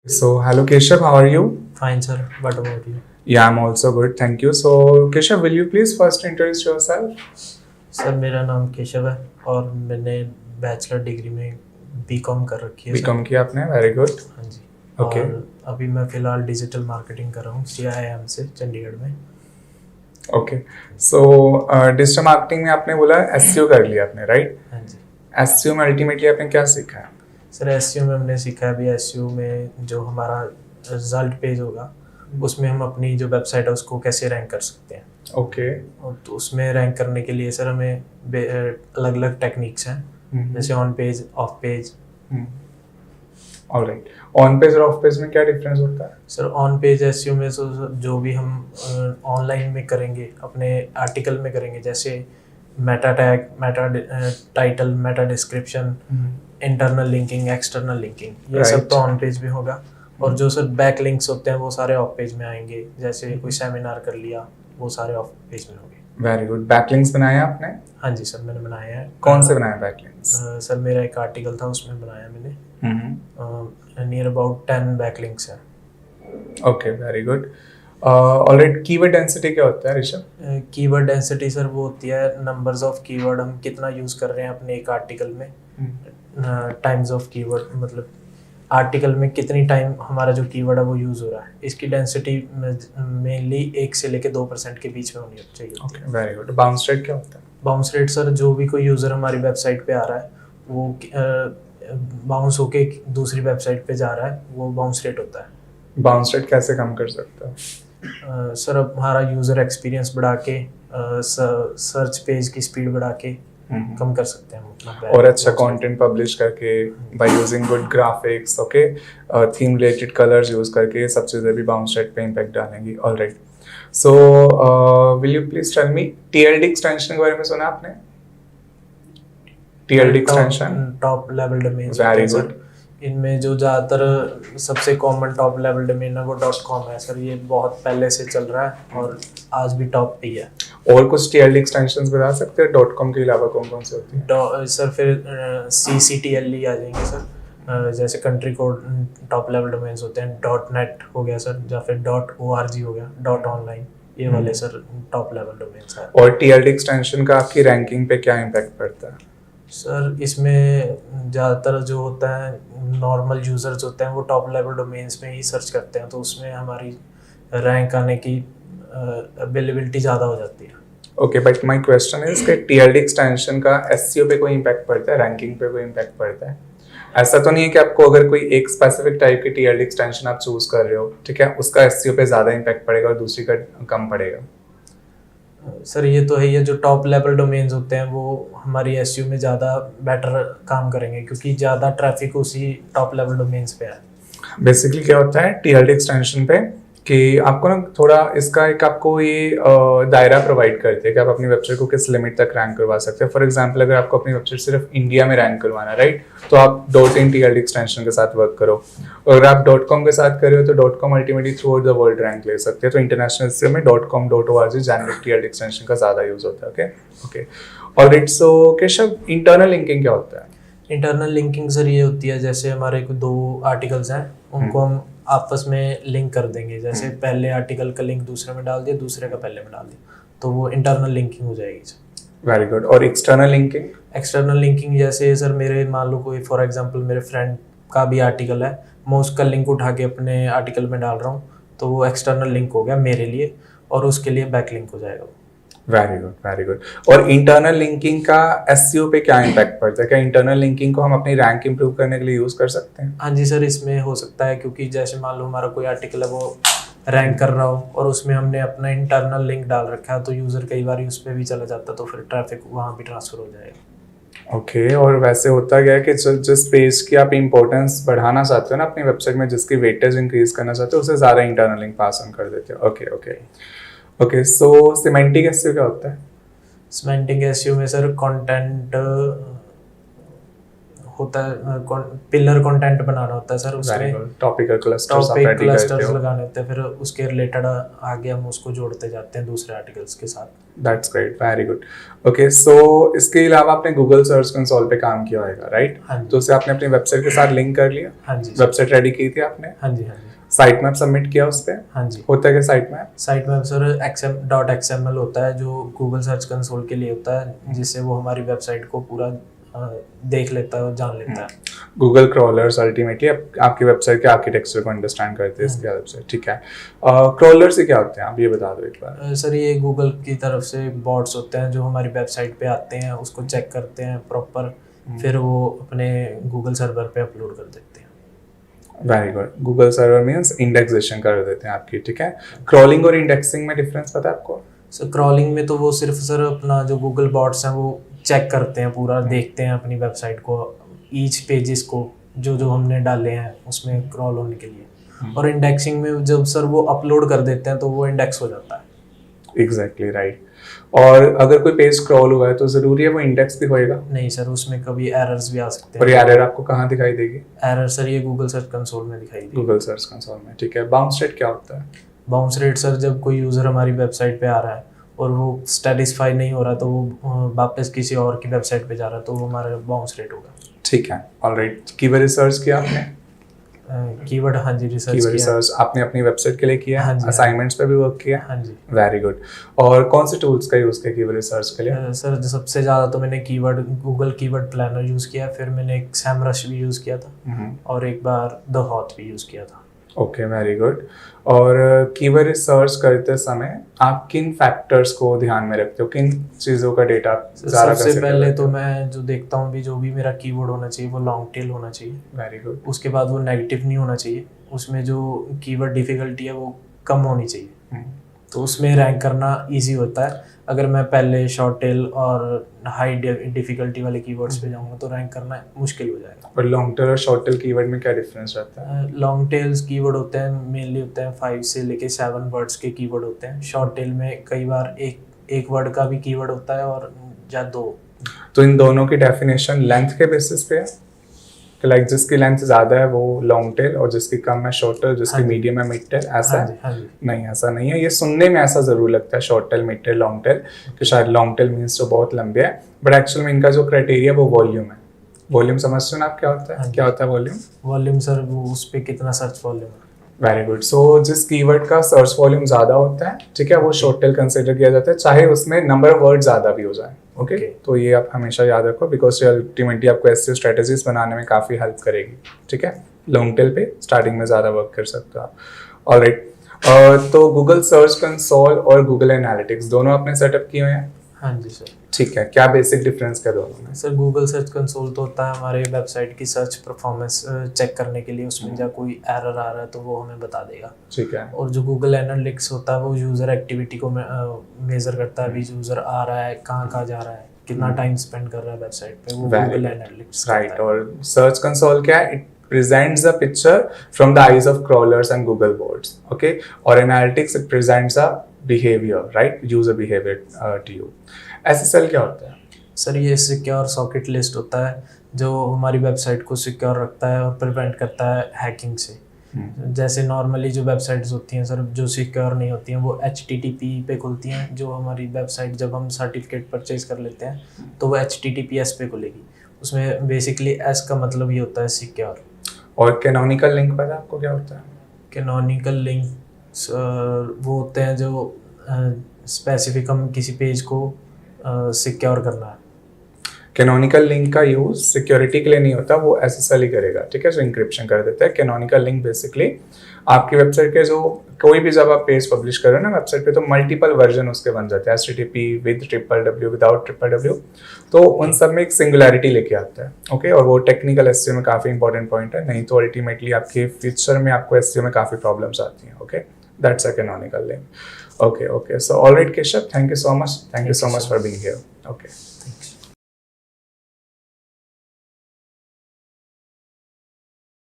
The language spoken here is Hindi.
So, hello Keshav, how are you? Fine, sir. What about you? Yeah, I'm also good, thank you. So, Keshav, will you please first introduce yourself? Sir मेरा नाम केशव है और मैंने बैचलर डिग्री में बीकॉम कर रखी है सर। बीकॉम किया आपने, वेरी गुड. हाँ जी। Okay. और अभी मैं फ़िलहाल डिजिटल मार्केटिंग कर रहा हूँ CIM से चंडीगढ़ में। ओके, सो डिजिटल मार्केटिंग में आपने बोला एसईओ कर लिया आपने, राइट? हाँ जी। एसईओ में अल्टीमेटली आपने क्या सीखा है? सर SEO में हमने सीखा है अभी SEO में जो हमारा रिजल्ट पेज होगा उसमें हम अपनी जो वेबसाइट है उसको कैसे रैंक कर सकते हैं। ओके. और तो उसमें रैंक करने के लिए सर हमें अलग अलग टेक्निक्स हैं जैसे on page of page. Alright, on page और ऑफ पेज में क्या डिफरेंस होता है? सर ऑन पेज SEO में जो भी हम ऑनलाइन में करेंगे अपने आर्टिकल में करेंगे जैसे Meta tag, Meta title, Meta description, internal linking, external linking, ये सब तो ऑन पेज में होगा। और जो सर बैक लिंक्स होते हैं वो सारे ऑफ पेज में आएंगे, जैसे कोई सेमिनार कर लिया वो सारे ऑफ पेज में होंगे। Very good. बैकलिंक्स बनाए आपने? हाँ जी सर, मैंने बनाया है। कौन से बनाए बैकलिंक्स? सर मेरा एक आर्टिकल था उसमें बनाया मैंने। नियर अबाउट 10 बैकलिंक्स हैं। Okay, very good. Alright, keyword density क्या होता है ऋषभ? कीवर्ड डेंसिटी सर वो होती है नंबर्स ऑफ कीवर्ड हम कितना यूज़ कर रहे हैं अपने एक आर्टिकल में। टाइम्स ऑफ कीवर्ड मतलब आर्टिकल में कितनी टाइम हमारा जो कीवर्ड है वो यूज़ हो रहा है, इसकी डेंसिटी मेनली 1 से लेके 2% के बीच में होनी चाहिए। Okay, very good. Bounce rate क्या होता है? बाउंस रेट सर जो भी कोई यूज़र हमारी वेबसाइट पे आ रहा है वो बाउंस होके दूसरी वेबसाइट पे जा रहा है वो बाउंस रेट होता है। बाउंस रेट कैसे कम कर सकते हो? सर अब हमारा यूज़र एक्सपीरियंस बढ़ा के सर्च पेज की स्पीड बढ़ा के कम कर सकते हैं हम अपना। और अच्छा कंटेंट पब्लिश करके by using good graphics, okay, theme related colours use करके ये सब चीज़ें भी बाउंस रेट पे इम्पैक्ट डालेंगी. Alright, so will you please tell me TLD extension के बारे में सुना आपने? TLD extension top level domain. Very good. इनमें जो ज़्यादातर सबसे कॉमन टॉप लेवल डोमेन है वो .com है सर। ये बहुत पहले से चल रहा है और आज भी टॉप पे ही है। और कुछ TLD एक्सटेंशंस बता सकते हैं .com के अलावा कौन कौन से होती हैं? सर फिर CCTLE आ जाएंगे सर। जैसे country code top level domains होते हैं, .net हो गया सर, या फिर .org हो गया, .online, ये वाले सर टॉप लेवल डोमेन्स हैं। और TLD एक्सटेंशन का आपकी रैंकिंग पे क्या इम्पैक्ट पड़ता है? सर इसमें ज़्यादातर जो होता है नॉर्मल यूज़र्स होते हैं वो टॉप लेवल डोमेन्स में ही सर्च करते हैं, तो उसमें हमारी रैंक आने की अवेलेबिलिटी ज़्यादा हो जाती है। Okay, but my question is कि TLD एक्सटेंशन का SEO पे कोई इम्पैक्ट पड़ता है, रैंकिंग पे कोई इम्पैक्ट पड़ता है? ऐसा तो नहीं है कि आपको अगर कोई एक स्पेसिफिक टाइप की TLD एक्सटेंशन आप चूज कर रहे हो, ठीक है, उसका SEO पे ज़्यादा इम्पैक्ट पड़ेगा और दूसरी का कम पड़ेगा? सर ये तो है, ये जो टॉप लेवल डोमेन्स होते हैं वो हमारी SEO में ज़्यादा बेटर काम करेंगे क्योंकि ज़्यादा ट्रैफिक उसी टॉप लेवल डोमेन्स पे है। बेसिकली क्या होता है TLD एक्सटेंशन पे कि आपको ना थोड़ा इसका एक आपको ये दायरा प्रोवाइड करते हैं कि आप अपनी वेबसाइट को किस लिमिट तक रैंक करवा सकते हैं. फॉर एग्जांपल अगर आपको अपनी वेबसाइट सिर्फ इंडिया में रैंक करवाना है, राइट, तो आप .in TLD एक्सटेंशन के साथ वर्क करो. और अगर आप .com के साथ कर रहे हो तो .com ultimately throughout the world rank ले सकते हैं. तो इंटरनेशनल SEO में .com .org generic TLD extension का ज़्यादा यूज होता है. Okay okay, alright. So Keshav, internal linking क्या होता है? इंटरनल लिंकिंग सर ये होती है जैसे हमारे को 2 आर्टिकल्स हैं उनको हम आपस में लिंक कर देंगे, जैसे पहले आर्टिकल का लिंक दूसरे में डाल दिया, दूसरे का पहले में डाल दिया, तो वो इंटरनल लिंकिंग हो जाएगी सर। Very good. और एक्सटर्नल लिंकिंग? एक्सटर्नल लिंकिंग जैसे सर मेरे मान लो कोई फॉर एग्जांपल मेरे फ्रेंड का भी आर्टिकल है, मैं उसका लिंक उठा के अपने आर्टिकल में डाल रहा हूँ तो वो एक्सटर्नल लिंक हो गया मेरे लिए और उसके लिए बैक लिंक हो जाएगा। Very good, very good. और इंटरनल लिंकिंग का SEO पे क्या इम्पैक्ट पड़ता है? क्या इंटरनल लिंकिंग को हम अपनी रैंक इंप्रूव करने के लिए यूज कर सकते हैं? हाँ जी सर, इसमें हो सकता है क्योंकि जैसे मान लो हमारा कोई आर्टिकल है वो रैंक कर रहा हो और उसमें हमने अपना इंटरनल लिंक डाल रखा है तो यूज़र कई बार उस पर भी चला जाता है तो फिर ट्रैफिक वहाँ भी ट्रांसफ़र हो जाएगा। ओके. और वैसे होता क्या है कि जिस पेज की आप इंपॉर्टेंस बढ़ाना चाहते हो ना अपनी वेबसाइट में, जिसकी वेटेज इंक्रीज करना चाहते हो, उसे ज़्यादा इंटरनल लिंक पास ऑन कर देते हो. Okay okay okay. So semantic SEO क्या होता है? सिमेंटिक SEO में सर कंटेंट होता है, पिलर कंटेंट बनाना होता है सर, उसमें टॉपिकल क्लस्टर्स आप टॉपिक रेडी करते क्लस्टर्स हो। लगाने होते हैं, फिर उसके रिलेटेड आगे हम उसको जोड़ते जाते हैं दूसरे आर्टिकल्स के साथ। That's great, very good. Okay, so इसके अलावा आपने गूगल सर्च कंसोल पे काम किया होगा, राइट? हाँ जी। तो उसे आपने अपनी वेबसाइट के साथ लिंक कर लिया? हाँ जी। वेबसाइट रेडी की थी आपने? हाँ जी। हाँ जी। साइट मैप सबमिट किया उस पर? हाँ जी। होता है क्या site map? Site map sir XML होता है जो गूगल सर्च कंसोल के लिए होता है, जिससे वो हमारी वेबसाइट को पूरा देख लेता है और जान लेता है। गूगल क्रॉलर्स अल्टीमेटली आपकी वेबसाइट के आर्किटेक्चर को अंडरस्टैंड करते हैं इसके हेल्प से, ठीक है। क्रॉलर से क्या होते हैं आप ये बता दो एक बार। सर ये गूगल की तरफ से बॉट्स होते हैं जो हमारी वेबसाइट पे आते हैं, उसको चेक करते हैं प्रॉपर, फिर वो अपने गूगल सर्वर पे अपलोड कर देते हैं। Very good. Google server means indexation कर देते हैं आपकी, ठीक है। क्रॉलिंग और इंडेक्सिंग में डिफरेंस पता है आपको? सर क्रॉलिंग में तो वो सिर्फ सर अपना जो गूगल बॉट्स हैं वो चेक करते हैं, पूरा देखते हैं अपनी वेबसाइट को, ईच पेजेस को जो जो हमने डाले हैं उसमें क्रॉल होने के लिए। और इंडेक्सिंग में जब सर वो अपलोड कर देते हैं तो वो इंडेक्स हो जाता है। Exactly right. और अगर कोई पेज स्क्रॉल हुआ है तो जरूरी है वो इंडेक्स भी होएगा? नहीं सर, उसमें कभी एरर्स भी आ सकते हैं। और ये एरर आपको कहाँ दिखाई देगी? एरर सर ये गूगल सर्च कंसोल में दिखाई देगी। गूगल सर्च कंसोल में, ठीक है। बाउंस रेट क्या होता है? बाउंस रेट सर जब कोई यूज़र हमारी वेबसाइट पे आ रहा है और वो सेटिस्फाई नहीं हो रहा तो वो वापस किसी और की वेबसाइट पे जा रहा है तो वो हमारा बाउंस रेट होगा। ठीक है, ऑलराइट। कीवर्ड रिसर्च किया आपने? कीवर्ड, हाँ जी, रिसर्च कीवर्ड किया। रिसर्च आपने अपनी वेबसाइट के लिए किया? हाँ जी। असाइनमेंट्स पे भी वर्क किया? हाँ जी। Very good. और कौन से टूल्स का यूज़ किया कीवर्ड रिसर्च के लिए? सर सबसे ज़्यादा तो मैंने गूगल कीवर्ड प्लानर यूज़ किया, फिर मैंने एक सैमरश भी यूज़ किया था और एक बार द हॉट भी यूज़ किया था। Okay, very good. और कीवर्ड रिसर्च करते समय आप किन फैक्टर्स को ध्यान में रखते हो, किन चीज़ों का डेटा ज़्यादा? सबसे पहले तो मैं जो देखता हूँ भी जो भी मेरा कीवर्ड होना चाहिए वो लॉन्ग टेल होना चाहिए। Very good. उसके बाद वो नेगेटिव नहीं होना चाहिए, उसमें जो कीवर्ड डिफ़िकल्टी है वो कम होनी चाहिए, तो उसमें रैंक करना इजी होता है। अगर मैं पहले शॉर्ट टेल और हाई डिफ़िकल्टी वाले कीवर्ड्स पे जाऊँगा तो रैंक करना मुश्किल हो जाएगा। और लॉन्ग टेल और शॉर्ट टेल कीवर्ड में क्या डिफरेंस रहता है? लॉन्ग टेल्स कीवर्ड होते हैं मेनली होते हैं 5 से लेके 7 वर्ड्स के कीवर्ड होते हैं। शॉर्ट टेल में कई बार एक वर्ड का भी कीवर्ड होता है और या 2। तो इन दोनों की डेफिनेशन लेंथ के बेसिस पे है कि लाइक जिसकी लेंथ ज़्यादा है वो लॉन्ग टेल और जिसकी कम है शॉर्ट टेल, जिसकी मीडियम है मिड टेल, ऐसा है? हाँ जी। नहीं, ऐसा नहीं है। ये सुनने में ऐसा ज़रूर लगता है short tail, mid tail, long tail, कि शायद लॉन्ग टेल मीन्स जो बहुत लंबे है, बट एक्चुअल में इनका जो क्राइटेरिया वो वॉल्यूम है। वॉल्यूम समझते हो ना आप क्या होता है? क्या होता है वॉल्यूम? वॉल्यूम सर वो उस पर कितना सर्च वॉल्यूम है। Very good. सो जिस कीवर्ड का सर्च वॉल्यूम ज़्यादा होता है, ठीक है, वो शॉर्ट टेल कंसिडर किया जाता है, चाहे उसमें नंबर ऑफ वर्ड ज़्यादा भी हो जाए। ओके, तो ये आप हमेशा याद रखो बिकॉज ये अल्टीमेटली आपको एसईओ स्ट्रेटजीज बनाने में काफ़ी हेल्प करेगी, ठीक है। लॉन्ग टेल पे स्टार्टिंग में ज़्यादा वर्क कर सकते हो आप। ऑलराइट, तो गूगल सर्च कंसोल और गूगल एनालिटिक्स दोनों आपने सेटअप किए हुए हैं? हाँ जी सर। ठीक है, क्या बेसिक डिफरेंस क्या दोनों में? सर गूगल सर्च कंसोल तो होता है हमारे वेबसाइट की सर्च परफॉर्मेंस चेक करने के लिए, उसमें जब कोई एरर आ रहा है तो वो हमें बता देगा। ठीक है। और जो गूगल एनालिटिक्स होता है वो यूज़र एक्टिविटी को मेजर करता है, अभी यूज़र आ रहा है, कहाँ जा रहा है, कितना टाइम स्पेंड कर रहा है वेबसाइट पे, वो गूगल एनालिटिक्स। राइट। और सर्च कंसोल क्या है? It presents the picture from the eyes of crawlers and Google bots, okay? Or analytics, it presents a behavior, right? User behavior to you. SSL क्या होता है? सर ये सिक्योर सॉकेट लिस्ट होता है जो हमारी वेबसाइट को सिक्योर रखता है और प्रिवेंट करता है हैकिंग से। जैसे नॉर्मली जो वेबसाइट्स होती हैं सर जो सिक्योर नहीं होती हैं वो HTTP पे खुलती हैं, जो हमारी वेबसाइट जब हम सर्टिफिकेट परचेज कर लेते हैं तो वो HTTPS पे खुलेगी। उसमें बेसिकली S का मतलब ये होता है सिक्योर। और कैनोनिकल लिंक पता है आपको क्या होता है? कैनोनिकल लिंक वो होते हैं जो स्पेसिफिक हम किसी पेज को सिक्योर करना है। कैनोनिकल लिंक का यूज सिक्योरिटी के लिए नहीं होता, वो SSL ही करेगा, ठीक है, जो इंक्रिप्शन कर देता है। कैनोनिकल लिंक बेसिकली आपकी वेबसाइट के जो कोई भी जब आप पेज पब्लिश कर रहे हो ना वेबसाइट पे तो मल्टीपल वर्जन उसके बन जाते हैं, HTTP with www without www, तो उन सब में एक सिंगुलैरिटी लेके आता है। ओके, और वो टेक्निकल SEO में काफ़ी इंपॉर्टेंट पॉइंट है, नहीं तो अल्टीमेटली आपके फ्यूचर में आपको SEO में काफ़ी प्रॉब्लम्स आती हैं। Okay, that's a canonical link. Okay, so alright Keshav, thank you so much, thank you so much for being here. Okay.